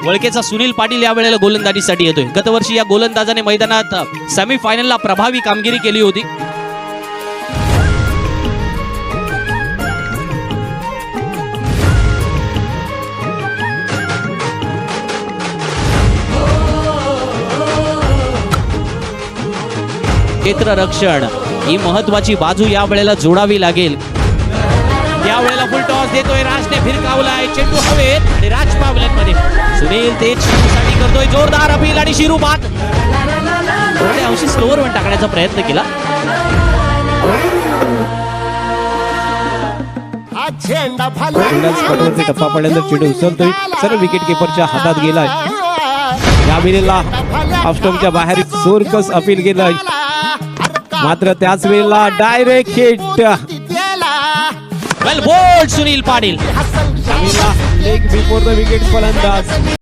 वळकेचा सुनील पाटील या वेळेला गोलंदाजीसाठी येतोय. गतवर्षी या गोलंदाजाने मैदानात सेमीफायनलला प्रभावी कामगिरी केली होती. क्षेत्ररक्षण ही महत्वाची बाजू या वेळेला जोडावी लागेल. या वेळेला फुल टॉस देतोय राजने, भिरकावलाय चेंडू हवेत आणि राज पावलांमध्ये सुनील तेज साठी करतोय जोरदार अपील आणि शिरू बाद थोड्या अंशी स्लोअर वन टाकण्याचा प्रयत्न केला. टप्पा पडल्यानंतर चेंडू उचलतोय, सर्व विकेट किपरच्या हातात गेलाय. या वेळेला ऑफस्टॉपच्या बाहेर जोरकस अपील गेलाय, मात्र त्याच वेळेला direct hit. Well bowled Sunil Patil leg before the wicket फलंदाज.